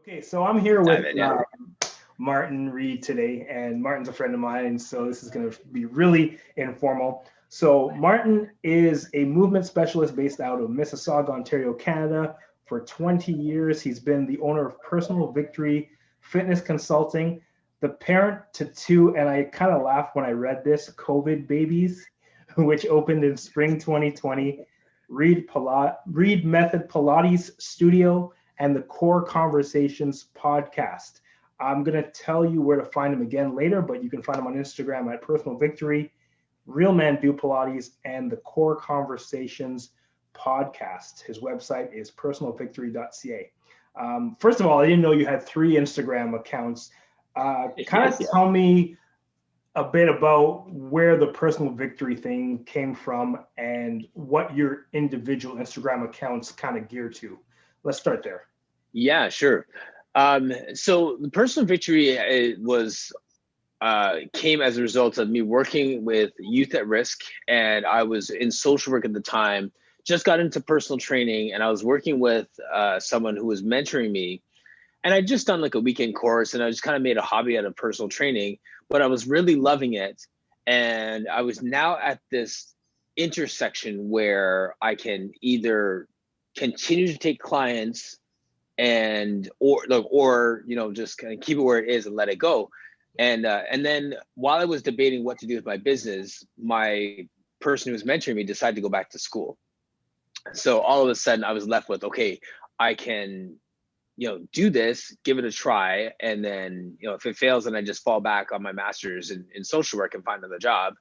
Okay, so I'm here Dive with in, yeah. Martin Reid today, and Martin's a friend of mine, so this is going to be really informal. So, Martin is a movement specialist based out of Mississauga, Ontario, Canada. For 20 years, he's been the owner of Personal Victory Fitness Consulting, the parent to two, and I kind of laughed when I read this, COVID babies, which opened in spring 2020, Reid Method Pilates Studio, and the Core Conversations podcast. I'm going to tell you where to find him again later, but you can find him on Instagram at Personal Victory, Real Men Do Pilates, and the Core Conversations podcast. His website is personalvictory.ca. First of all, I didn't know you had three Instagram accounts. Kind of tell me a bit about where the Personal Victory thing came from and what your individual Instagram accounts kind of gear to. Let's start there. Yeah, sure. So the personal victory was came as a result of me working with youth at risk, and I was in social work at the time. Just got into personal training, and I was working with someone who was mentoring me. And I just done like a weekend course, and I just kind of made a hobby out of personal training, but I was really loving it. And I was now at this intersection where I can either continue to take clients and or just kind of keep it where it is and let it go. And then while I was debating what to do with my business, my person who was mentoring me decided to go back to school. So all of a sudden I was left with, okay, I can do this, give it a try, and then if it fails, then I just fall back on my master's in social work and find another job,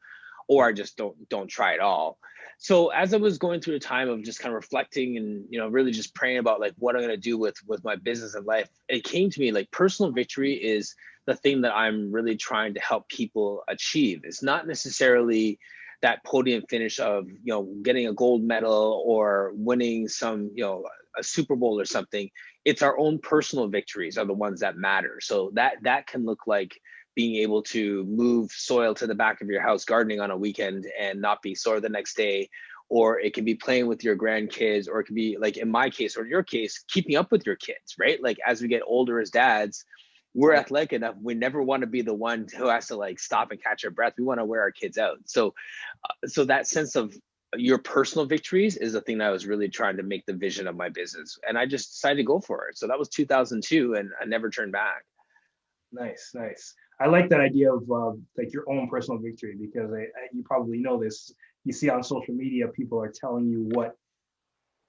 or I just don't try at all. So as I was going through a time of just kind of reflecting and really just praying about like what I'm going to do with my business and life, it came to me like personal victory is the thing that I'm really trying to help people achieve. It's not necessarily that podium finish of getting a gold medal or winning some a Super Bowl or something. It's our own personal victories are the ones that matter. So that can look like being able to move soil to the back of your house gardening on a weekend and not be sore the next day, or it can be playing with your grandkids, or it can be like in my case or in your case, keeping up with your kids, right? Like as we get older as dads, we're athletic enough. We never want to be the one who has to like stop and catch our breath. We want to wear our kids out. So that sense of your personal victories is the thing that I was really trying to make the vision of my business. And I just decided to go for it. So that was 2002 and I never turned back. Nice. I like that idea of like your own personal victory, because you probably know this. You see on social media, people are telling you what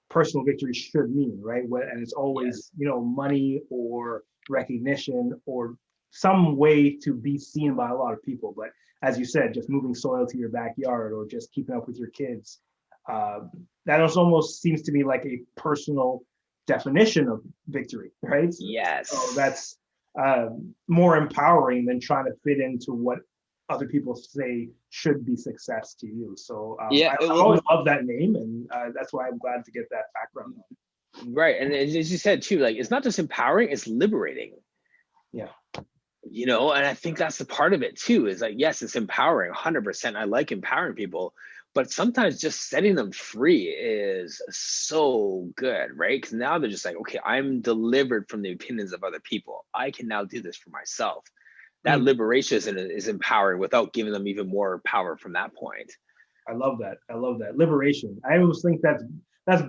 personal victory should mean, right? And it's always, money or recognition or some way to be seen by a lot of people. But as you said, just moving soil to your backyard or just keeping up with your kids, that almost seems to be like a personal definition of victory, right? Yes. So that's more empowering than trying to fit into what other people say should be success to you. So I always love that name, and that's why I'm glad to get that background on. Right. And as you said too, like it's not just empowering, it's liberating. Yeah. And I think that's the part of it too, is like, yes, it's empowering 100%. I like empowering people, but sometimes just setting them free is so good, right? Because now they're just like, okay, I'm delivered from the opinions of other people. I can now do this for myself. That liberation is empowering without giving them even more power from that point. I love that. Liberation. I always think that's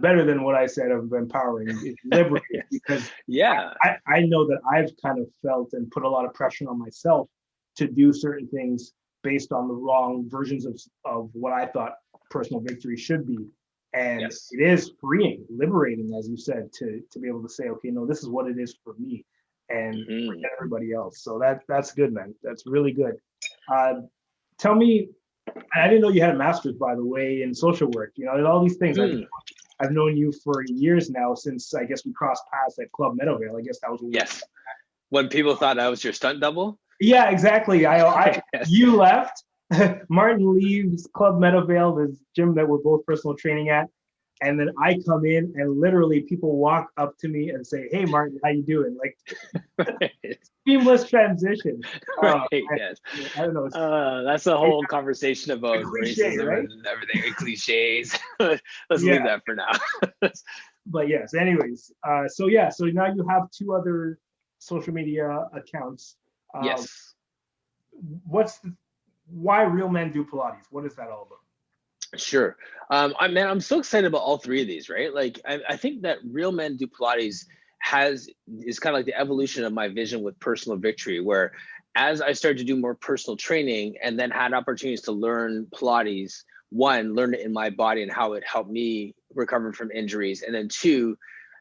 better than what I said of empowering. It's liberating because I know that I've kind of felt and put a lot of pressure on myself to do certain things based on the wrong versions of what I thought personal victory should be. And it is freeing, liberating, as you said, to be able to say, okay, no, this is what it is for me, and forget everybody else. So that's good, man. That's really good. Tell me, I didn't know you had a master's, by the way, in social work. And all these things. I've known you for years now, since I guess we crossed paths at Club Meadowvale. I guess that was when people thought I was your stunt double. Yeah, exactly. You left. Martin leaves Club Meadowvale, this gym that we're both personal training at. And then I come in and literally people walk up to me and say, "Hey, Martin, how you doing?" Like seamless transition. Yes. I don't know. That's a whole conversation about racism, right? And everything, cliches. Let's leave that for now. But yes, anyways. So now you have two other social media accounts. Uh, Yes. why Real Men Do Pilates? What is that all about? Sure. I'm so excited about all three of these, right? Like, I think that Real Men Do Pilates is kind of like the evolution of my vision with personal victory, where as I started to do more personal training and then had opportunities to learn Pilates, one, learn it in my body and how it helped me recover from injuries. And then two,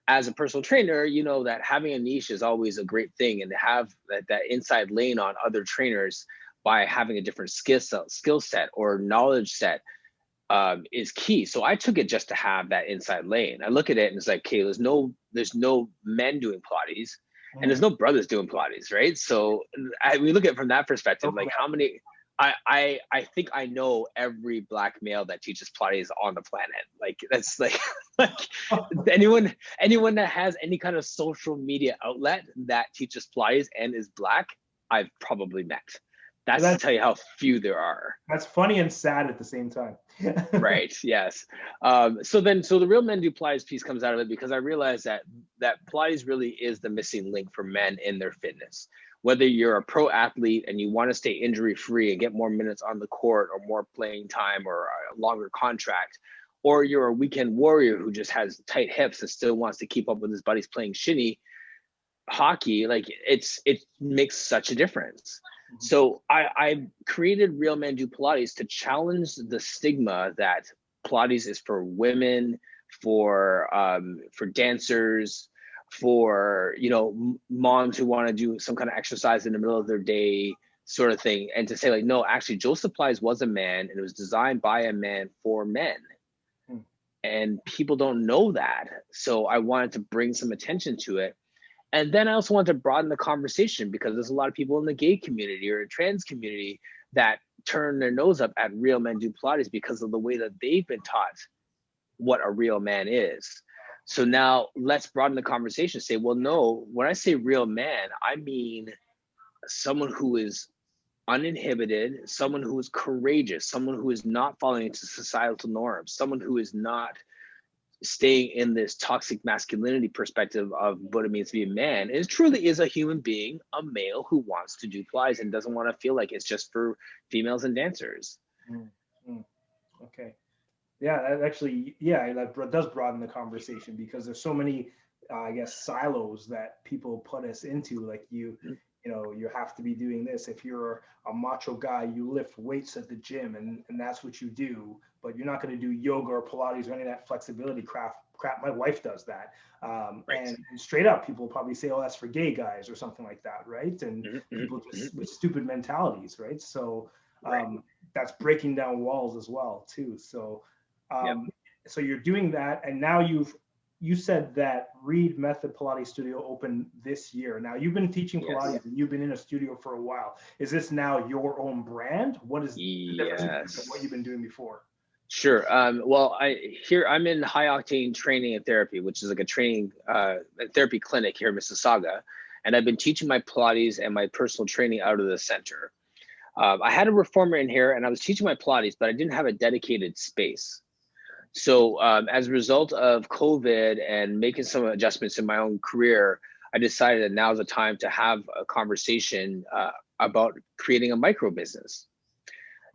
as a personal trainer, you know that having a niche is always a great thing, and to have that inside lane on other trainers by having a different skill set or knowledge set is key. So I took it just to have that inside lane. I look at it and it's like, okay, there's no men doing Pilates, and there's no brothers doing Pilates, right? So we look at it from that perspective, like how many. I think I know every black male that teaches Pilates on the planet. Like that's like anyone that has any kind of social media outlet that teaches Pilates and is black, I've probably met. That's to tell you how few there are. That's funny and sad at the same time. Right. Yes. So the Real Men Do Pilates piece comes out of it because I realized that Pilates really is the missing link for men in their fitness. Whether you're a pro athlete and you want to stay injury free and get more minutes on the court or more playing time or a longer contract, or you're a weekend warrior who just has tight hips and still wants to keep up with his buddies playing shinny hockey, like it makes such a difference. So I created Real Men Do Pilates to challenge the stigma that Pilates is for women, for dancers, for moms who want to do some kind of exercise in the middle of their day, sort of thing, and to say like, no, actually, Joseph Pilates was a man, and it was designed by a man for men, and people don't know that. So I wanted to bring some attention to it. And then I also want to broaden the conversation because there's a lot of people in the gay community or trans community that turn their nose up at Real Men Do Pilates because of the way that they've been taught what a real man is. So now let's broaden the conversation. Say, well, no, when I say real man, I mean someone who is uninhibited, someone who is courageous, someone who is not falling into societal norms, someone who is not staying in this toxic masculinity perspective of what it means to be a man. It truly is a human being, a male who wants to do Pilates and doesn't want to feel like it's just for females and dancers. Okay. Yeah, that actually, that does broaden the conversation because there's so many, I guess, silos that people put us into. Like you have to be doing this. If you're a macho guy, you lift weights at the gym and that's what you do, but you're not going to do yoga or Pilates or any of that flexibility crap. My wife does that. Right. And straight up, people probably say, oh, that's for gay guys or something like that, right? And people just with stupid mentalities, right? So that's breaking down walls as well, too. So so you're doing that, and now you said that Reid Method Pilates Studio opened this year. Now you've been teaching Pilates and you've been in a studio for a while. Is this now your own brand? What is the difference from what you've been doing before? Sure. Well, I'm in High Octane Training and Therapy, which is like a training therapy clinic here in Mississauga, and I've been teaching my Pilates and my personal training out of the center. I had a reformer in here, and I was teaching my Pilates, but I didn't have a dedicated space. So as a result of COVID and making some adjustments in my own career, I decided that now's the time to have a conversation about creating a micro business.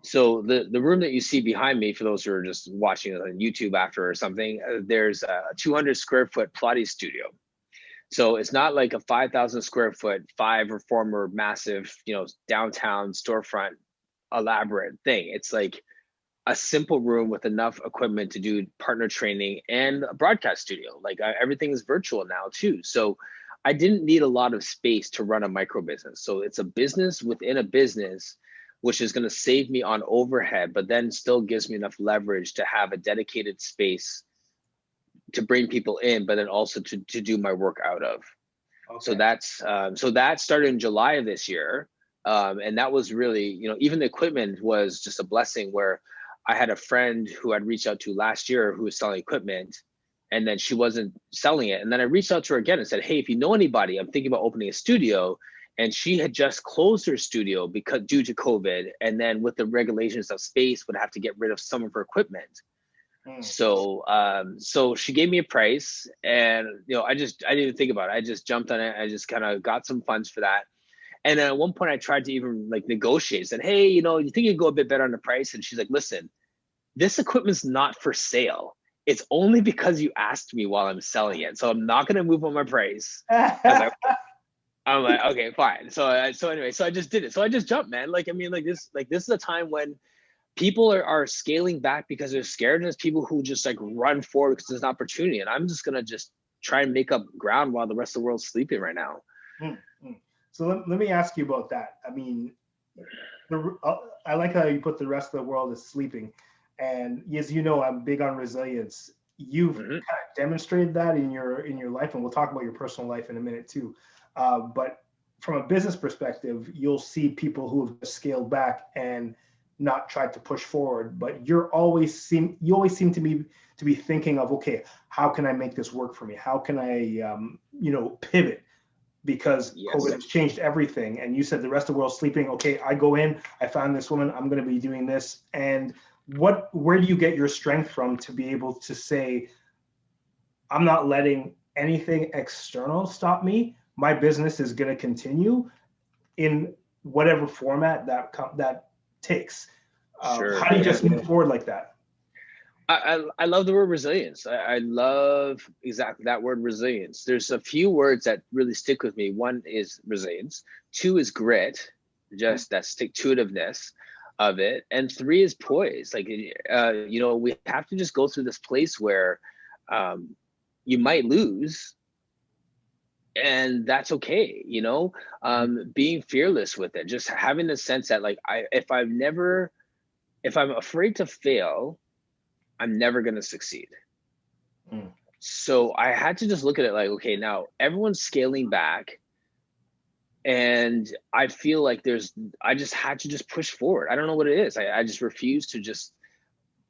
So the room that you see behind me, for those who are just watching on YouTube after or something, there's a 200 square foot Pilates studio. So it's not like a 5,000 square foot, 5 reformer, massive, downtown storefront, elaborate thing. It's like a simple room with enough equipment to do partner training and a broadcast studio. Like everything is virtual now too. So I didn't need a lot of space to run a micro business. So it's a business within a business, which is going to save me on overhead, but then still gives me enough leverage to have a dedicated space to bring people in, but then also to do my work out of. Okay. So that started in July of this year. And that was really, even the equipment was just a blessing, where I had a friend who I'd reached out to last year who was selling equipment, and then she wasn't selling it. And then I reached out to her again and said, hey, if you know anybody, I'm thinking about opening a studio. And she had just closed her studio due to COVID. And then with the regulations of space, would have to get rid of some of her equipment. So she gave me a price, and I didn't even think about it. I just jumped on it. I just kind of got some funds for that. And then at one point I tried to even like negotiate, said, hey, you think you can go a bit better on the price? And she's like, listen, this equipment's not for sale. It's only because you asked me while I'm selling it. So I'm not going to move on my price. I'm like, okay, fine. So anyway, so I just did it. So I just jumped, man. Like, I mean, this is a time when people are scaling back because they're scared. And there's people who just like run forward because there's an opportunity. And I'm just going to just try and make up ground while the rest of the world's sleeping right now. Mm-hmm. So let me ask you about that. I mean, I like how you put the rest of the world is sleeping. And as you know, I'm big on resilience. You've kind of demonstrated that in your life, and we'll talk about your personal life in a minute too. But from a business perspective, you'll see people who have scaled back and not tried to push forward. But you always seem to be thinking of, okay, how can I make this work for me? How can I pivot? Because COVID has changed everything. And you said the rest of the world's sleeping. Okay, I go in, I found this woman, I'm going to be doing this. And where do you get your strength from to be able to say, I'm not letting anything external stop me. My business is going to continue in whatever format that takes. Sure. How do you just move forward like that? I love the word resilience. I love exactly that word, resilience. There's a few words that really stick with me. One is resilience. Two is grit, just that stick-to-itiveness of it. And three is poise. Like, we have to just go through this place where you might lose, and that's okay. Being fearless with it, just having the sense that like, if I'm afraid to fail, I'm never going to succeed. So I had to just look at it like, okay, now everyone's scaling back, and I feel like I just had to just push forward. I don't know what it is. I just refuse to just,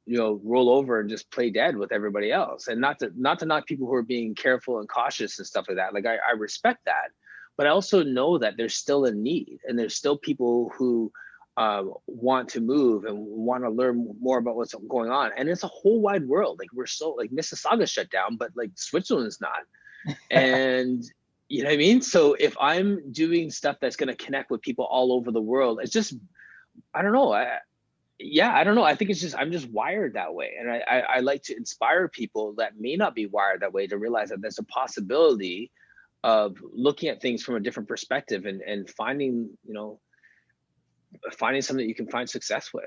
roll over and just play dead with everybody else. And not to knock people who are being careful and cautious and stuff like that. Like, I respect that, but I also know that there's still a need, and there's still people who want to move and want to learn more about what's going on. And it's a whole wide world. Like, we're so like Mississauga shut down, but like Switzerland's not. And you know what I mean? So if I'm doing stuff that's going to connect with people all over the world, it's just, I don't know. I don't know. I think it's just, I'm just wired that way. And I like to inspire people that may not be wired that way to realize that there's a possibility of looking at things from a different perspective and finding, finding something that you can find success with.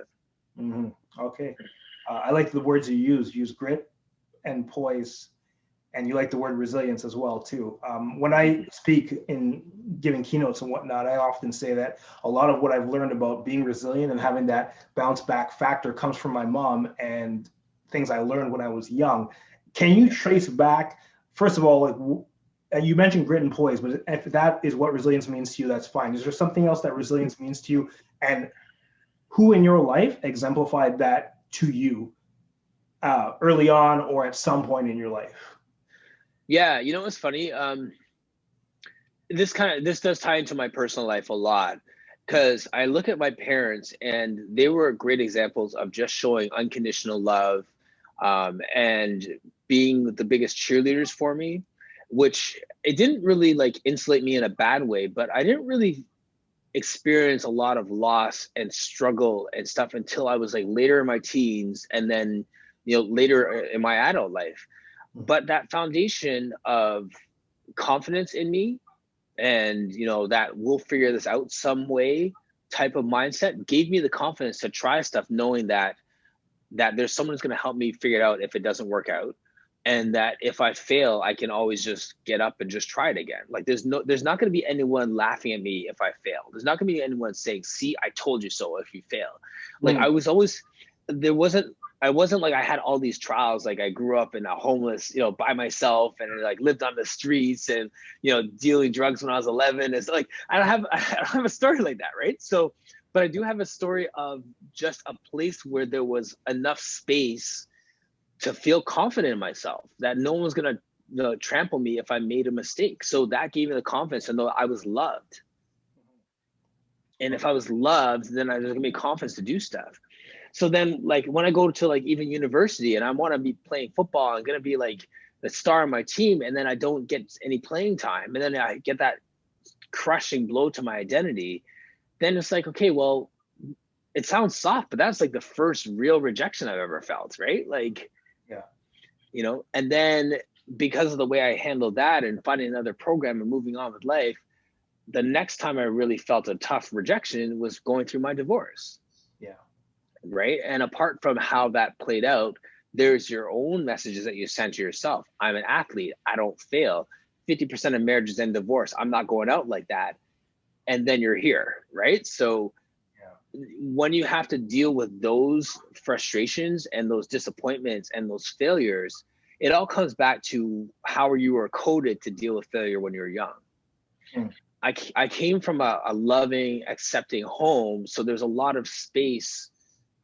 Mm-hmm. Okay. I like the words you use grit and poise, and you like the word resilience as well too. When I speak in giving keynotes and whatnot, I often say that a lot of what I've learned about being resilient and having that bounce back factor comes from my mom and things I learned when I was young. Can you trace back, first of all, like, you mentioned grit and poise, but if that is what resilience means to you, that's fine. Is there something else that resilience means to you? And who in your life exemplified that to you early on or at some point in your life? Yeah, it's funny. This does tie into my personal life a lot, because I look at my parents and they were great examples of just showing unconditional love, and being the biggest cheerleaders for me, which it didn't really like insulate me in a bad way, but I didn't really experience a lot of loss and struggle and stuff until I was like later in my teens, and then later in my adult life. But that foundation of confidence in me, and that we'll figure this out some way type of mindset, gave me the confidence to try stuff, knowing that there's someone who's going to help me figure it out if it doesn't work out, and that if I fail, I can always just get up and just try it again. Like, there's not going to be anyone laughing at me if I fail. There's not going to be anyone saying, see, I told you so if you fail. Like, I wasn't like I had all these trials. Like, I grew up in a homeless, by myself, and like lived on the streets, and dealing drugs when I was 11. It's like I don't have a story like that, right? So, but I do have a story of just a place where there was enough space to feel confident in myself, that no one's gonna trample me if I made a mistake. So that gave me the confidence to know I was loved. And if I was loved, then there's gonna be confidence to do stuff. So then like when I go to like even university and I want to be playing football, I'm going to be like the star of my team, and then I don't get any playing time, and then I get that crushing blow to my identity. Then it's like, okay, well, it sounds soft, but that's like the first real rejection I've ever felt, right? Like, Yeah. you know, and then because of the way I handled that and finding another program and moving on with life, the next time I really felt a tough rejection was going through my divorce. Yeah. Right. And apart from how that played out, there's your own messages that you send to yourself. I'm an athlete. I don't fail. 50% of marriages end divorce. I'm not going out like that. And then you're here. Right. So when you have to deal with those frustrations and those disappointments and those failures, it all comes back to how you were coded to deal with failure when you were young. I came from a loving, accepting home. So there's a lot of space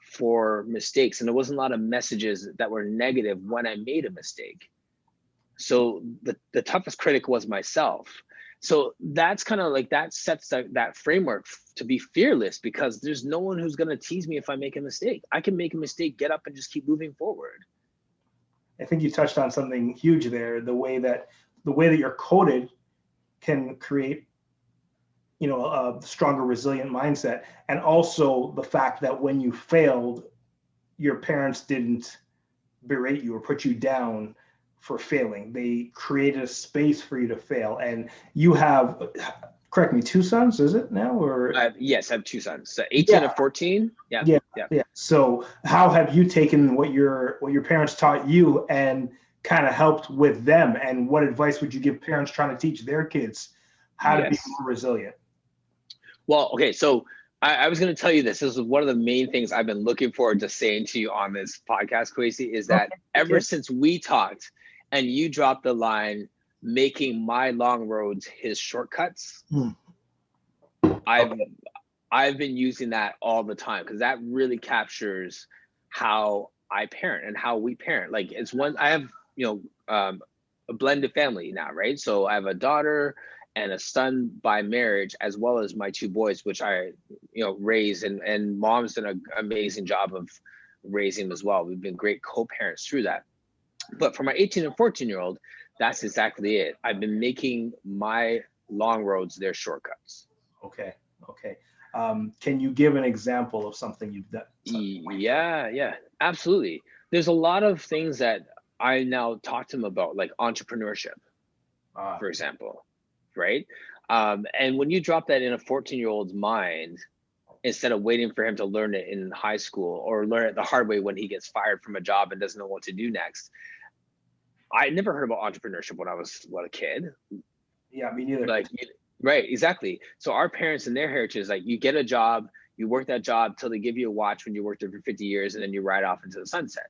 for mistakes, and there wasn't a lot of messages that were negative when I made a mistake. So the toughest critic was myself. So that's kind of like, that sets that framework to be fearless, because there's no one who's going to tease me if I make a mistake. I can make a mistake, get up, and just keep moving forward. I think you touched on something huge there. The way that you're coded can create, you know, a stronger, resilient mindset. And also the fact that when you failed, your parents didn't berate you or put you down for failing. They created a space for you to fail. And you have, correct me, 2 sons, is it now? Or yes, I have 2 sons, so 18 and 14. Yeah. So how have you taken what your parents taught you and kind of helped with them? And what advice would you give parents trying to teach their kids how to be more resilient? Well, okay, so I was going to tell you this. This is one of the main things I've been looking forward to saying to you on this podcast, Kwesi, is that ever since we talked and you dropped the line, making my long roads his shortcuts, I've been using that all the time, because that really captures how I parent and how we parent. Like, it's one, I have, you know, a blended family now, right? So I have a daughter and a son by marriage, as well as my 2 boys, which I, you know, raise, and mom's done an amazing job of raising them as well. We've been great co-parents through that. But for my 18 and 14-year-old, that's exactly it. I've been making my long roads their shortcuts. Okay. Can you give an example of something you've done? Yeah, absolutely. There's a lot of things that I now talk to them about, like entrepreneurship, for example. Right. And when you drop that in a 14-year-old's mind, instead of waiting for him to learn it in high school or learn it the hard way when he gets fired from a job and doesn't know what to do next. I never heard about entrepreneurship when I was a kid. Yeah, me neither. Like, right, exactly. So our parents and their heritage is like, you get a job, you work that job till they give you a watch when you worked there for 50 years, and then you ride off into the sunset.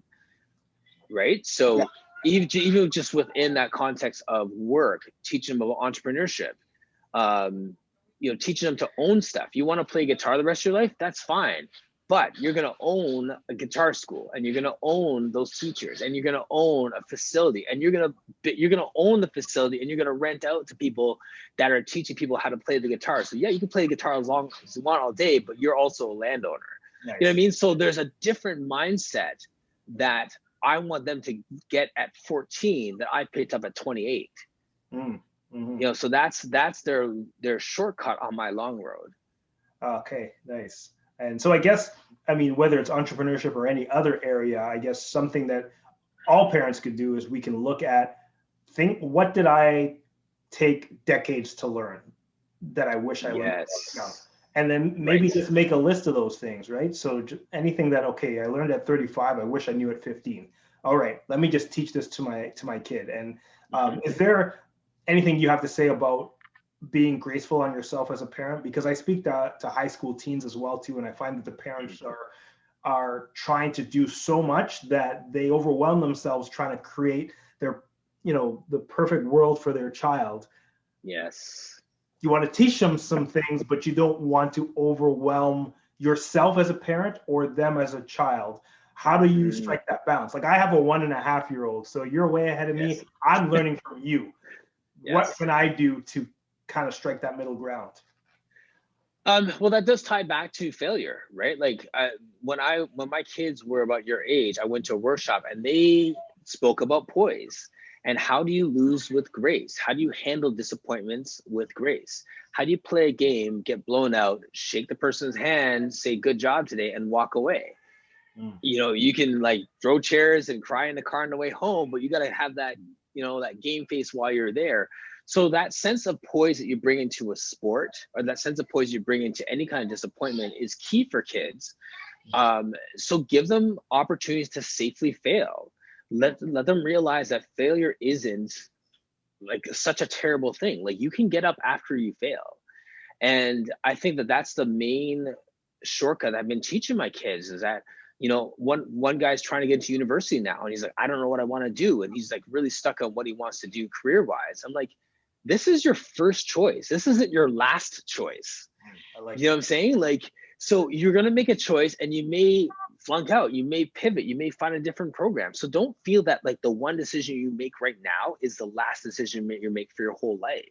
Right. So even just within that context of work, teaching them about entrepreneurship, you know, teaching them to own stuff. You want to play guitar the rest of your life? That's fine. But you're going to own a guitar school, and you're going to own those teachers, and you're going to own a facility, and you're going to own the facility, and you're going to rent out to people that are teaching people how to play the guitar. So yeah, you can play the guitar as long as you want all day, but you're also a landowner. Nice. You know what I mean? So there's a different mindset that I want them to get at 14 that I picked up at 28. You know, so that's their shortcut on my long road. Okay, nice. And so I guess, I mean, whether it's entrepreneurship or any other area, I guess something that all parents could do is we can look at, what did I take decades to learn that I wish I learned? And then maybe just make a list of those things, right? So anything that, okay, I learned at 35, I wish I knew at 15. All right, let me just teach this to my kid. And is there anything you have to say about being graceful on yourself as a parent? Because I speak to high school teens as well too, and I find that the parents are trying to do so much that they overwhelm themselves trying to create their, you know, the perfect world for their child. Yes. You want to teach them some things, but you don't want to overwhelm yourself as a parent or them as a child. How do you strike that balance? Like, I have a 1.5-year-old, so you're way ahead of me. I'm learning from you. What can I do to kind of strike that middle ground? Well, that does tie back to failure, right? Like when my kids were about your age, I went to a workshop and they spoke about poise and how do you lose with grace? How do you handle disappointments with grace? How do you play a game, get blown out, shake the person's hand, say good job today, and walk away? Mm. You know, you can like throw chairs and cry in the car on the way home, but you got to have that, you know, that game face while you're there. So that sense of poise that you bring into a sport, or that sense of poise you bring into any kind of disappointment, is key for kids. So give them opportunities to safely fail. Let them realize that failure isn't like such a terrible thing. Like you can get up after you fail. And I think that that's the main shortcut I've been teaching my kids, is that, you know, one guy's trying to get into university now and he's like, I don't know what I want to do. And he's like really stuck on what he wants to do career wise. I'm like, this is your first choice. This isn't your last choice. I like You know what I'm saying? Like, so you're going to make a choice and you may flunk out, you may pivot, you may find a different program. So don't feel that like the one decision you make right now is the last decision you make for your whole life.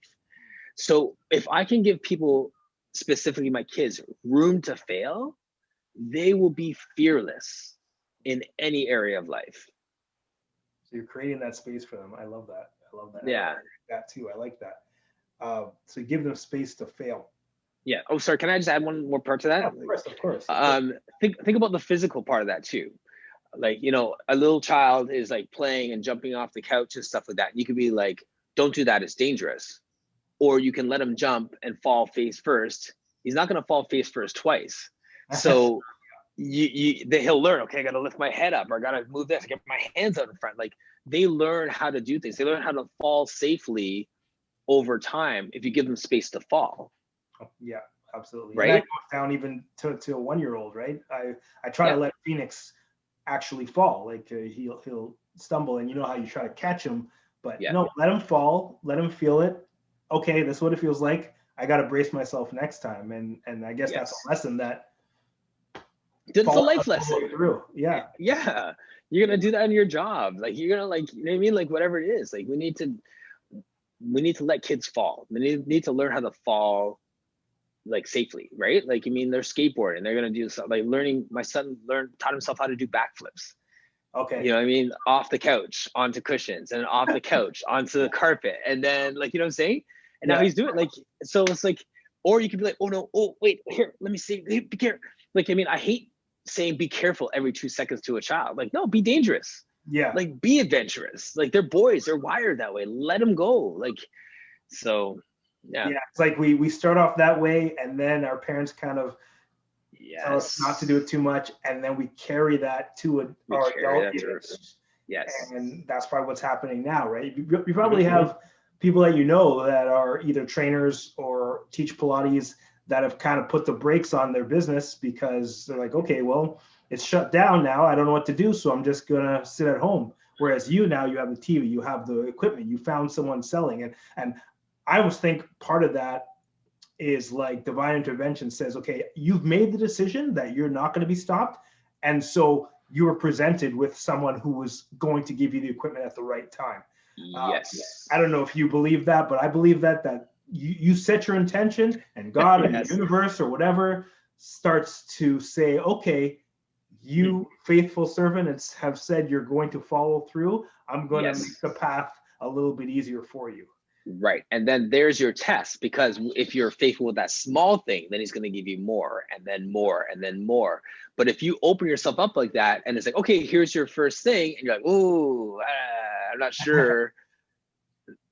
So if I can give people, specifically my kids, room to fail, they will be fearless in any area of life. So you're creating that space for them. I love that. I love that. Yeah. I like that too. I like that. So you give them space to fail. Yeah. Oh, sorry. Can I just add one more part to that? Yeah, of course, of course. Think about the physical part of that too. Like, you know, a little child is like playing and jumping off the couch and stuff like that. You could be like, don't do that. It's dangerous. Or you can let him jump and fall face first. He's not going to fall face first twice. So he'll learn, okay, I got to lift my head up, or I got to move this, get my hands out in front. Like they learn how to do things. They learn how to fall safely over time if you give them space to fall. Yeah, absolutely. Right. And that goes down even to a 1-year-old, right? I try to let Phoenix actually fall. Like he'll stumble, and you know how you try to catch him, but no, let him fall, let him feel it. Okay, this is what it feels like. I got to brace myself next time, and I guess that's a lesson that. It's a life lesson. Through. Yeah. Yeah. You're gonna do that in your job. Like you're gonna, like, you know what I mean? Like whatever it is. Like we need to let kids fall. They need to learn how to fall like safely, right? Like, I mean, they're skateboarding. They're gonna do something like learning. My son taught himself how to do backflips. Okay. You know what I mean? Off the couch, onto cushions, and off the couch, onto the carpet. And then, like, you know what I'm saying? And now he's doing it. Like, so it's like, or you could be like, oh no, oh wait, here, let me see. Hey, be careful. Like, I mean, I hate saying be careful every 2 seconds to a child. Like, no, be dangerous. Yeah. Like, be adventurous. Like, they're boys, they're wired that way. Let them go. Like, so yeah. It's like we start off that way, and then our parents kind of tell us not to do it too much, and then we carry that to our adult years. Yes. And that's probably what's happening now, right? You probably have people that you know that are either trainers or teach Pilates that have kind of put the brakes on their business because they're like, okay, well, it's shut down now. I don't know what to do, so I'm just gonna sit at home. Whereas you now, you have the TV, you have the equipment, you found someone selling, and I always think part of that is like divine intervention says, okay, you've made the decision that you're not going to be stopped, and so you were presented with someone who was going to give you the equipment at the right time. Yes. I don't know if you believe that, but I believe that you set your intention, and God and the universe or whatever starts to say, okay, you faithful servant have said you're going to follow through. I'm going to make the path a little bit easier for you. Right. And then there's your test, because if you're faithful with that small thing, then he's going to give you more and then more and then more. But if you open yourself up like that and it's like, okay, here's your first thing, and you're like, oh, I'm not sure.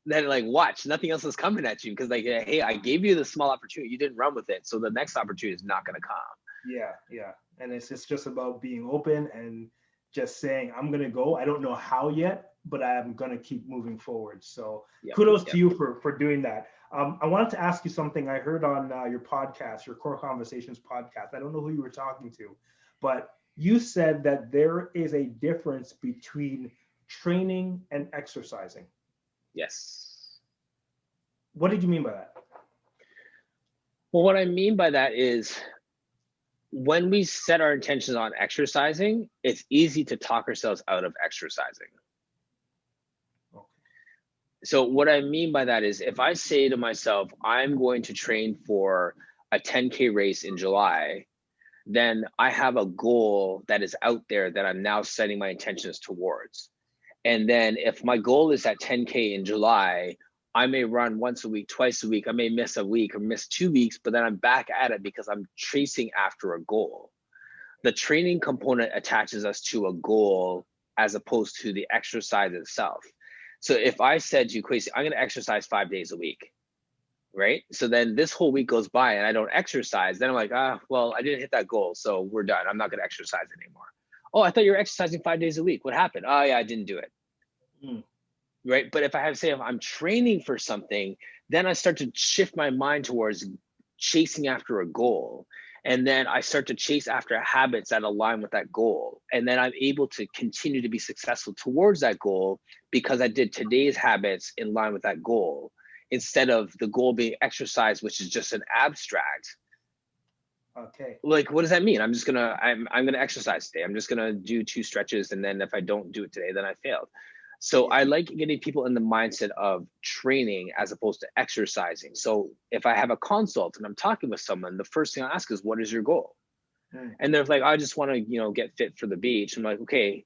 Then like, watch, nothing else is coming at you, because like, hey, I gave you the small opportunity, you didn't run with it, so the next opportunity is not going to come. Yeah. And it's just about being open and just saying, I'm going to go. I don't know how yet, but I'm going to keep moving forward. So kudos to you for doing that. I wanted to ask you something I heard on your podcast, your Core Conversations podcast. I don't know who you were talking to, but you said that there is a difference between training and exercising. Yes. What did you mean by that? Well, what I mean by that is, when we set our intentions on exercising, it's easy to talk ourselves out of exercising. Okay. So what I mean by that is, if I say to myself, I'm going to train for a 10K race in July, then I have a goal that is out there that I'm now setting my intentions towards. And then if my goal is at 10K in July, I may run once a week, twice a week. I may miss a week or miss 2 weeks, but then I'm back at it because I'm chasing after a goal. The training component attaches us to a goal as opposed to the exercise itself. So if I said to you, Kwesi, I'm going to exercise 5 days a week, right? So then this whole week goes by and I don't exercise. Then I'm like, well, I didn't hit that goal, so we're done. I'm not going to exercise anymore. Oh, I thought you were exercising 5 days a week. What happened? Oh, yeah, I didn't do it. Right. But if I have to say, if I'm training for something, then I start to shift my mind towards chasing after a goal. And then I start to chase after habits that align with that goal. And then I'm able to continue to be successful towards that goal because I did today's habits in line with that goal, instead of the goal being exercise, which is just an abstract. Okay. Like, what does that mean? I'm gonna exercise today. I'm just gonna do 2 stretches, and then if I don't do it today, then I failed. So I like getting people in the mindset of training as opposed to exercising. So if I have a consult and I'm talking with someone, the first thing I ask is, what is your goal? And they're like, I just want to, get fit for the beach. I'm like, okay,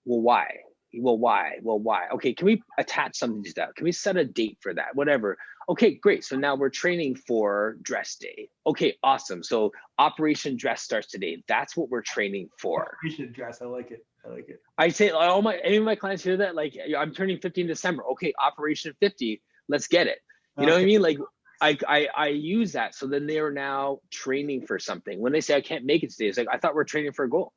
well, why? Well, why? Well, why? Okay, can we attach something to that? Can we set a date for that? Whatever. Okay, great. So now we're training for dress day. Okay, awesome. So Operation Dress starts today. That's what we're training for. Operation Dress. I like it. I say any of my clients hear that, like, I'm turning 50 in December. Okay, Operation 50. Let's get it. You know what I mean? Like, I use that. So then they are now training for something. When they say I can't make it today, it's like, I thought we're training for a goal.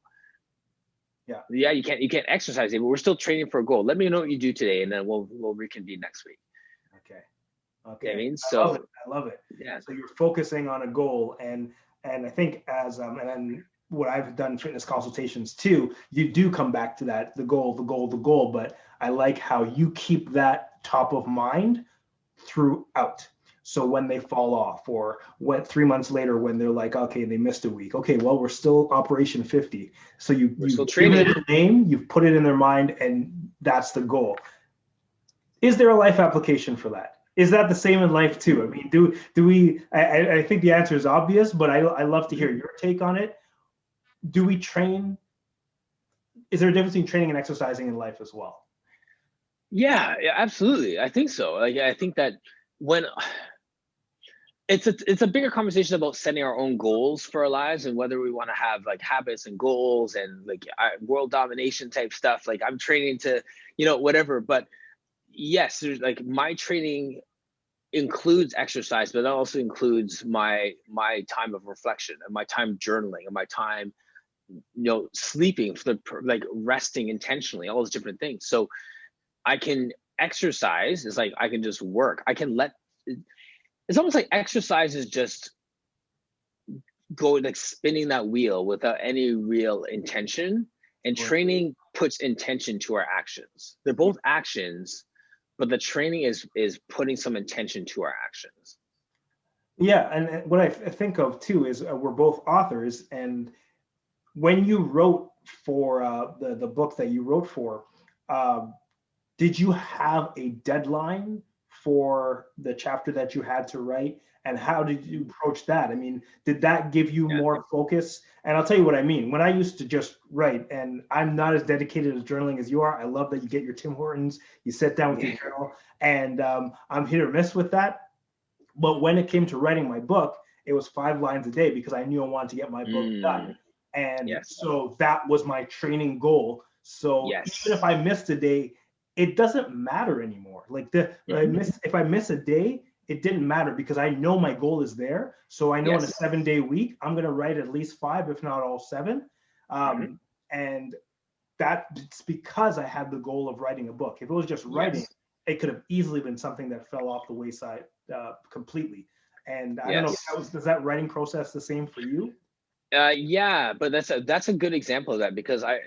Yeah, you can't exercise it, but we're still training for a goal. Let me know what you do today, and then we'll reconvene next week. Okay. I mean, I love it. Yeah. So you're focusing on a goal, and I think as and then what I've done fitness consultations too, you do come back to that, the goal. But I like how you keep that top of mind throughout. So when they fall off, or when 3 months later, when they're like, okay, they missed a week. Okay, well, we're still Operation 50. So you've given it a name, you've put it in their mind, and that's the goal. Is there a life application for that? Is that the same in life too? I mean, do we? I think the answer is obvious, but I love to hear your take on it. Do we train? Is there a difference between training and exercising in life as well? Yeah, absolutely. I think so. Like, I think that when it's a bigger conversation about setting our own goals for our lives, and whether we want to have like habits and goals and like world domination type stuff. Like, I'm training to, whatever. But yes, there's like, my training includes exercise, but it also includes my time of reflection and my time journaling and my time, sleeping, like resting intentionally, all those different things. So I can exercise is like, I can just work. It's almost like exercise is just going, like, spinning that wheel without any real intention, and training puts intention to our actions. They're both actions, but the training is putting some intention to our actions. Yeah, and what I think of too is we're both authors, and when you wrote for the book that you wrote for, did you have a deadline for the chapter that you had to write, and how did you approach that? I mean, did that give you more focus? And I'll tell you what I mean. When I used to just write, and I'm not as dedicated to journaling as you are. I love that you get your Tim Hortons, you sit down with your journal, and I'm hit or miss with that. But when it came to writing my book, it was 5 lines a day because I knew I wanted to get my book done. And so that was my training goal. So even if I missed a day, it doesn't matter anymore. Like if I miss a day, it didn't matter because I know my goal is there. So I know in a 7-day week, I'm going to write at least 5, if not all 7. And that's because I had the goal of writing a book. If it was just writing, it could have easily been something that fell off the wayside completely. And I don't know, is that writing process the same for you? Yeah, but that's a good example of that, because I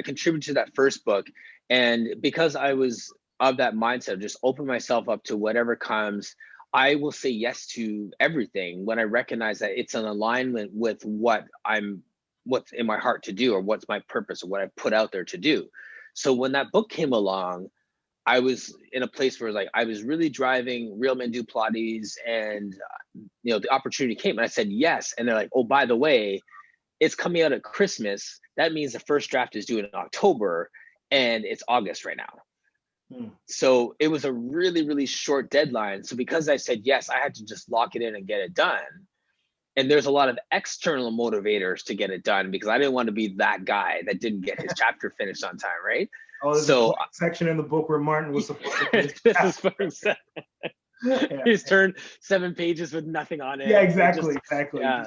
contributed to that first book, and because I was of that mindset of just open myself up to whatever comes, I will say yes to everything when I recognize that it's an alignment with what's in my heart to do, or what's my purpose, or what I put out there to do. So when that book came along, I was in a place where like I was really driving Real Men Do Pilates, and the opportunity came, and I said yes. And they're like, oh, by the way, it's coming out at Christmas. That means the first draft is due in October, and it's August right now. So it was a really, really short deadline. So because I said yes, I had to just lock it in and get it done. And there's a lot of external motivators to get it done, because I didn't want to be that guy that didn't get his chapter finished on time, right? Oh, there's a section in the book where Martin was supposed to this is fucking sad. He's turned 7 pages with nothing on it. Yeah, exactly. Yeah.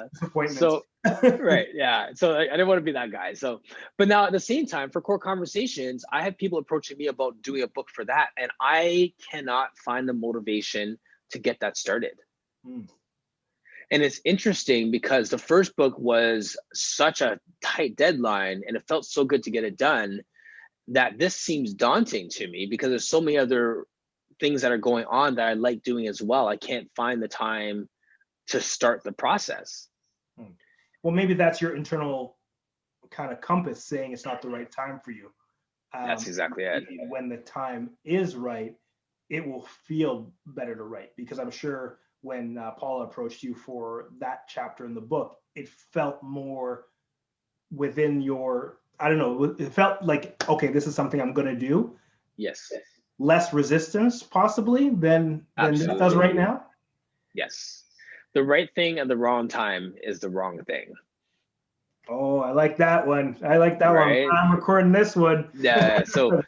So right, yeah. So I didn't want to be that guy. So, but now at the same time, for Core Conversations, I have people approaching me about doing a book for that, and I cannot find the motivation to get that started. And it's interesting because the first book was such a tight deadline, and it felt so good to get it done, that this seems daunting to me because there's so many other things that are going on that I like doing as well. I can't find the time to start the process. Well, maybe that's your internal kind of compass saying it's not the right time for you. That's exactly it. When the time is right, it will feel better to write, because I'm sure when Paula approached you for that chapter in the book, it felt more within your, I don't know, it felt like, okay, this is something I'm going to do. Yes. Less resistance possibly than this does right now. Yes. The right thing at the wrong time is the wrong thing. Oh, I like that one. Right? One. I'm recording this one. Yeah. So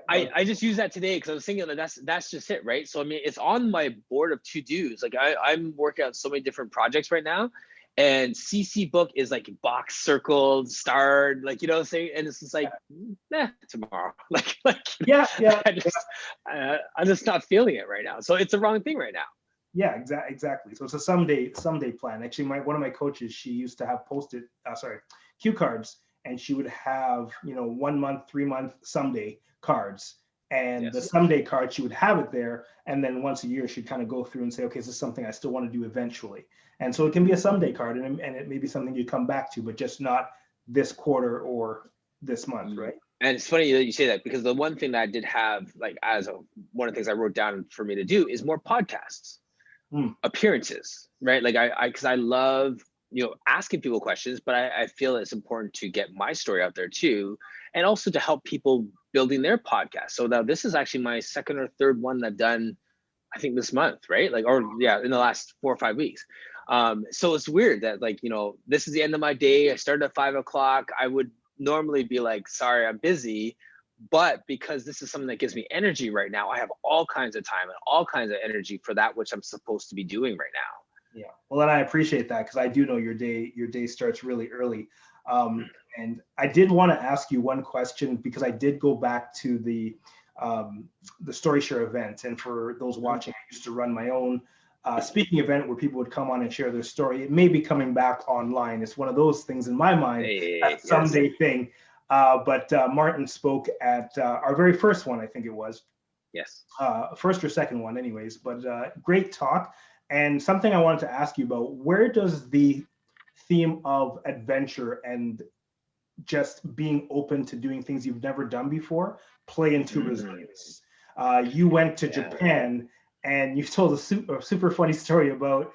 I just use that today because I was thinking that that's just it, right? So I mean, it's on my board of to-dos. Like I'm working on so many different projects right now, and CC book is like box circled, starred, like, you know what I'm saying? And it's just like, tomorrow. like yeah. I'm just not feeling it right now. So it's the wrong thing right now. Yeah, exactly. So it's a someday plan. Actually, one of my coaches, she used to have cue cards, and she would have 1 month, 3 month, someday cards. And the someday card, she would have it there, and then once a year she'd kind of go through and say, okay, is this something I still want to do eventually? And so it can be a someday card, and it may be something you come back to, but just not this quarter or this month, right? And it's funny that you say that, because the one thing that I did have, like, one of the things I wrote down for me to do is more podcasts. Appearances, right? Like because I love asking people questions, but I feel it's important to get my story out there too, and also to help people building their podcast. So now this is actually my second or third one that I've done, I think, this month, right? Like, or in the last 4 or 5 weeks. So it's weird that, like, this is the end of my day. I started at 5 o'clock. I would normally be like, sorry, I'm busy. But because this is something that gives me energy right now, I have all kinds of time and all kinds of energy for that which I'm supposed to be doing right now. Yeah, well, and I appreciate that, because I do know your day starts really early. And I did want to ask you one question, because I did go back to the Story Share event. And for those watching, I used to run my own speaking event where people would come on and share their story. It may be coming back online. It's one of those things in my mind, that someday thing. But Martin spoke at our very first one, I think it was. Yes. First or second one, anyways. But great talk. And something I wanted to ask you about, where does the theme of adventure and just being open to doing things you've never done before play into resilience? You went to Japan, and you told a super funny story about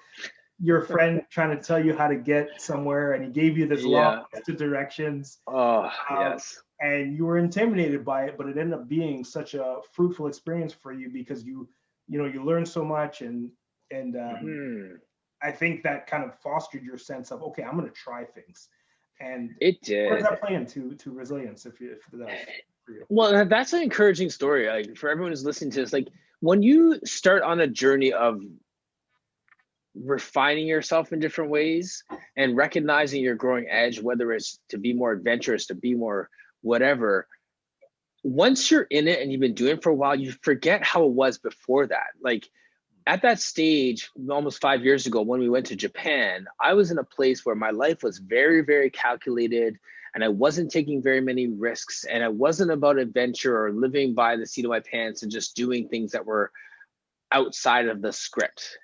your friend trying to tell you how to get somewhere, and he gave you this long list of directions. Yes. And you were intimidated by it, but it ended up being such a fruitful experience for you, because you learned so much, and I think that kind of fostered your sense of, okay, I'm going to try things. And it did. Where does that play into resilience, if that for you? Well, that's an encouraging story. Like, for everyone who's listening to this, like, when you start on a journey of refining yourself in different ways and recognizing your growing edge, whether it's to be more adventurous, to be more whatever, once you're in it and you've been doing it for a while, you forget how it was before that. Like, at that stage, almost 5 years ago, when we went to Japan, I was in a place where my life was very, very calculated, and I wasn't taking very many risks, and it wasn't about adventure or living by the seat of my pants and just doing things that were outside of the script,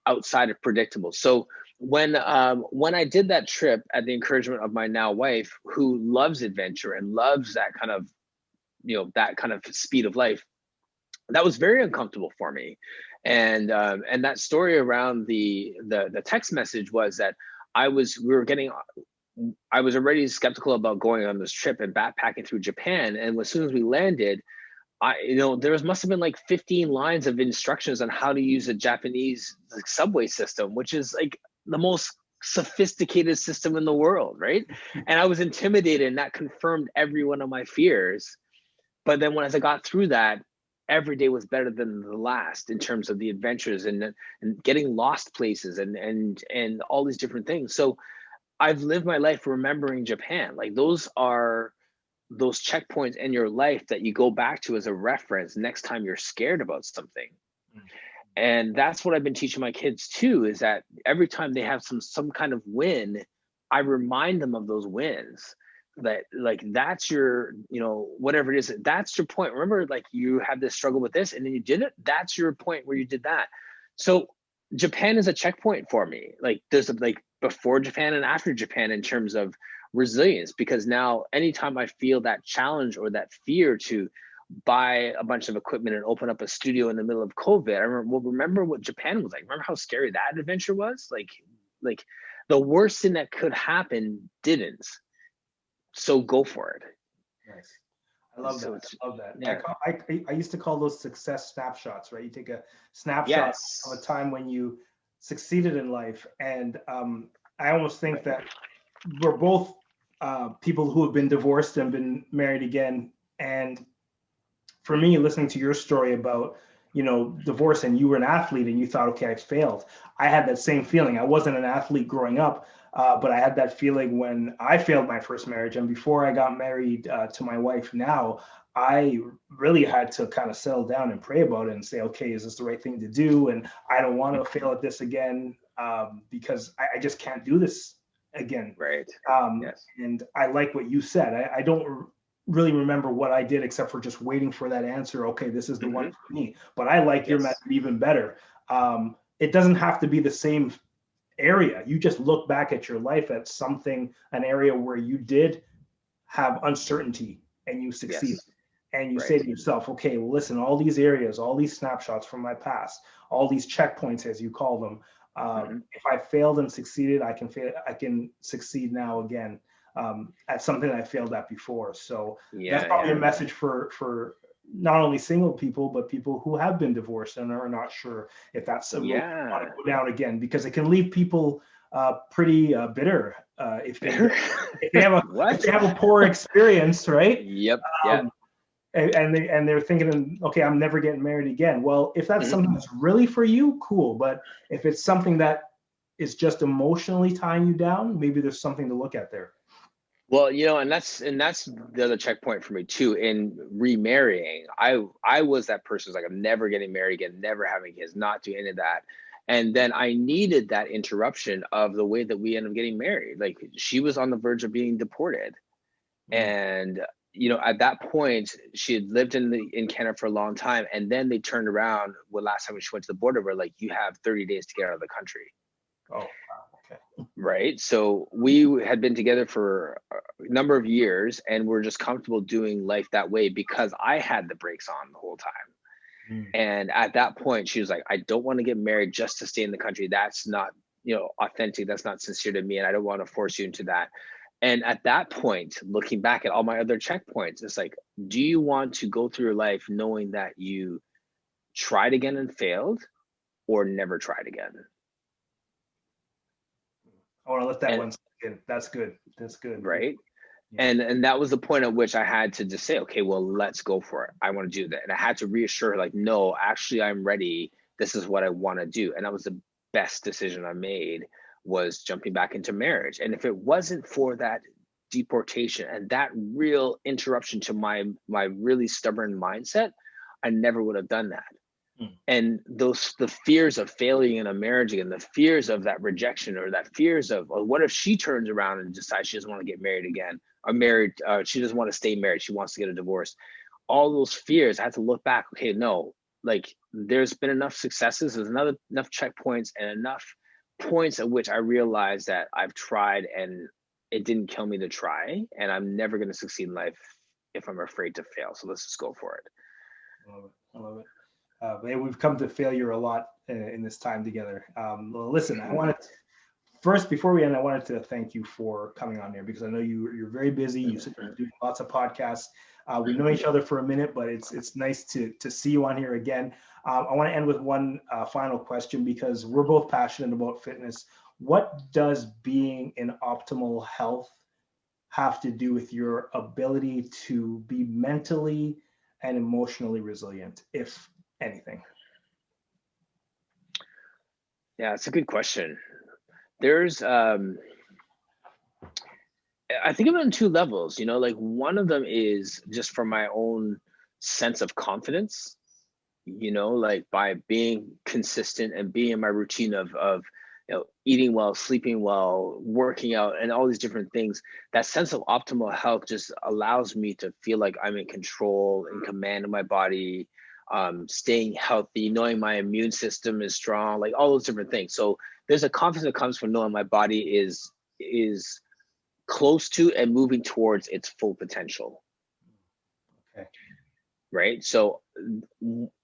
outside of predictable. So when I did that trip at the encouragement of my now wife, who loves adventure and loves that kind of that kind of speed of life, that was very uncomfortable for me. And that story around the text message was that I was already skeptical about going on this trip and backpacking through Japan. And as soon as we landed, there must have been like 15 lines of instructions on how to use a Japanese subway system, which is like the most sophisticated system in the world, right? And I was intimidated, and that confirmed every one of my fears. But then as I got through that, every day was better than the last in terms of the adventures and getting lost places and all these different things. So I've lived my life remembering Japan. Like those are those checkpoints in your life that you go back to as a reference next time you're scared about something. And that's what I've been teaching my kids too, is that every time they have some kind of win, I remind them of those wins. That like, that's your, whatever it is, that's your point. Remember, like you had this struggle with this and then you did it. That's your point where you did that. So Japan is a checkpoint for me. Like there's like before Japan and after Japan in terms of resilience, because now anytime I feel that challenge or that fear to buy a bunch of equipment and open up a studio in the middle of COVID, I remember what Japan was like. Remember how scary that adventure was? Like the worst thing that could happen didn't. So go for it. Nice. I love that. I love that. Yeah. I used to call those success snapshots, right? You take a snapshot of a time when you succeeded in life. And I almost think that we're both people who have been divorced and been married again. And for me, listening to your story about, divorce, and you were an athlete and you thought, okay, I failed. I had that same feeling. I wasn't an athlete growing up, but I had that feeling when I failed my first marriage. And before I got married to my wife now, I really had to kind of settle down and pray about it and say, okay, is this the right thing to do? And I don't want to fail at this again because I just can't do this again. Right. Yes. And I like what you said. I don't really remember what I did except for just waiting for that answer. Okay, this is the one for me. But I like your method even better. It doesn't have to be the same area. You just look back at your life at something, an area where you did have uncertainty and you succeeded. And you say to yourself, okay, well, listen, all these areas, all these snapshots from my past, all these checkpoints, as you call them, if I failed and succeeded, I can succeed now again at something I failed at before. So that's probably a message for not only single people, but people who have been divorced and are not sure if that's a road they want to go down again, because it can leave people pretty bitter if they have a poor experience, right? Yep. And they're thinking, okay, I'm never getting married again. Well, if that's something that's really for you, cool. But if it's something that is just emotionally tying you down, maybe there's something to look at there. Well, and that's the other checkpoint for me too. In remarrying, I was that person who's like, I'm never getting married again, never having kids, not doing any of that. And then I needed that interruption of the way that we ended up getting married. Like she was on the verge of being deported, and at that point she had lived in Canada for a long time, and then they turned around. Well, last time she went to the border, we're like, you have 30 days to get out of the country. Oh. Right. So we had been together for a number of years, and we're just comfortable doing life that way because I had the brakes on the whole time. And at that point, she was like, I don't want to get married just to stay in the country. That's not, authentic. That's not sincere to me. And I don't want to force you into that. And at that point, looking back at all my other checkpoints, it's like, do you want to go through your life knowing that you tried again and failed, or never tried again? I want to let that one sink in. That's good. That's good. Right. Yeah. And that was the point at which I had to just say, okay, well, let's go for it. I want to do that. And I had to reassure her, like, no, actually, I'm ready. This is what I want to do. And that was the best decision I made, was jumping back into marriage. And if it wasn't for that deportation and that real interruption to my really stubborn mindset, I never would have done that. And the fears of failing in a marriage again, the fears of that rejection, or that fears of, oh, what if she turns around and decides she doesn't want to get married again, or married, she doesn't want to stay married, she wants to get a divorce. All those fears, I had to look back. Okay, no, like there's been enough successes, there's enough checkpoints, and enough points at which I realized that I've tried and it didn't kill me to try, and I'm never going to succeed in life if I'm afraid to fail. So let's just go for it. I love it. I love it. And we've come to failure a lot in this time together. Well, listen, I wanted to, first, before we end, I wanted to thank you for coming on here because I know you're very busy. You said you're doing lots of podcasts. We know each other for a minute, but it's nice to see you on here again. I want to end with one final question because we're both passionate about fitness. What does being in optimal health have to do with your ability to be mentally and emotionally resilient, if anything? Yeah, it's a good question. There's I think of it on two levels, you know, like one of them is just for my own sense of confidence, you know, like by being consistent and being in my routine of you know, eating well, sleeping well, working out, and all these different things. That sense of optimal health just allows me to feel like I'm in control, in command of my body, staying healthy, knowing my immune system is strong, like all those different things. So there's a confidence that comes from knowing my body is close to and moving towards its full potential. Okay. Right. So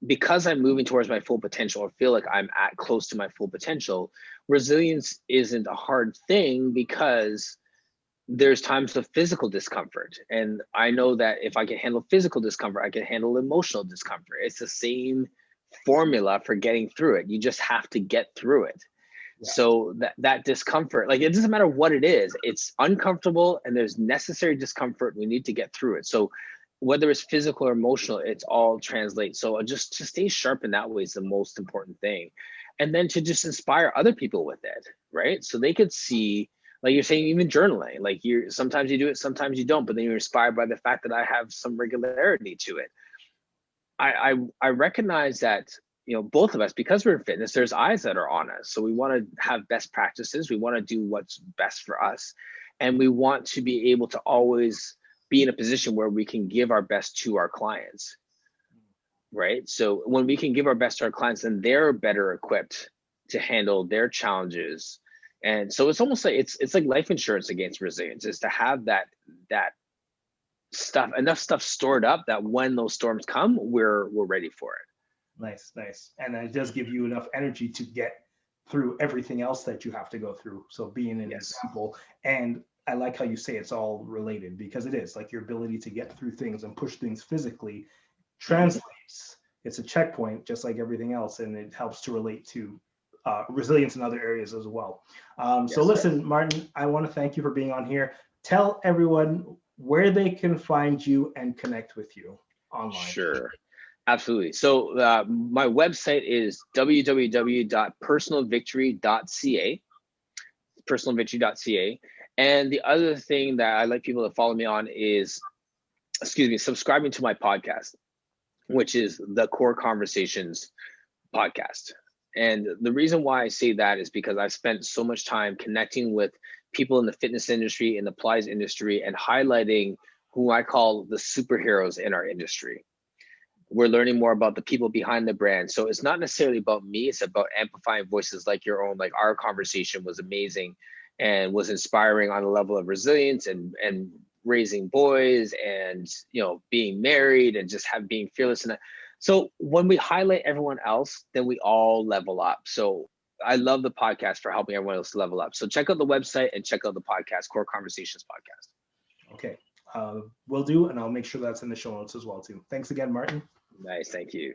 because I'm moving towards my full potential or feel like I'm at close to my full potential, resilience isn't a hard thing because there's times of physical discomfort. And I know that if I can handle physical discomfort, I can handle emotional discomfort. It's the same formula for getting through it. You just have to get through it. Yeah. So that discomfort, like it doesn't matter what it is, it's uncomfortable and there's necessary discomfort. We need to get through it. So whether it's physical or emotional, it's all translates. So just to stay sharp in that way is the most important thing. And then to just inspire other people with it, right? So they could see, like you're saying, even journaling, like sometimes you do it, sometimes you don't, but then you're inspired by the fact that I have some regularity to it. I recognize that, you know, both of us, because we're in fitness, there's eyes that are on us. So we want to have best practices. We want to do what's best for us. And we want to be able to always be in a position where we can give our best to our clients, right? So when we can give our best to our clients, then they're better equipped to handle their challenges. And so it's almost like it's like life insurance against resilience, is to have that stuff, enough stuff stored up that when those storms come, we're ready for it. Nice. And it does give you enough energy to get through everything else that you have to go through. So being an example, and I like how you say it's all related, because it is, like your ability to get through things and push things physically translates. It's a checkpoint just like everything else, and it helps to relate to resilience in other areas as well. So listen, Martin, I want to thank you for being on here. Tell everyone where they can find you and connect with you online. Sure. Absolutely. So my website is www.personalvictory.ca, personalvictory.ca. And the other thing that I like people to follow me on is, subscribing to my podcast, which is the Core Conversations podcast. And the reason why I say that is because I've spent so much time connecting with people in the fitness industry, in the Pilates industry, and highlighting who I call the superheroes in our industry. We're learning more about the people behind the brand. So it's not necessarily about me, it's about amplifying voices like your own. Like our conversation was amazing and was inspiring on a level of resilience and raising boys and, you know, being married and just being fearless. And so when we highlight everyone else, then we all level up. So I love the podcast for helping everyone else level up. So check out the website and check out the podcast, Core Conversations podcast. Okay. Will do, and I'll make sure that's in the show notes as well too. Thanks again, Martin. Nice, thank you.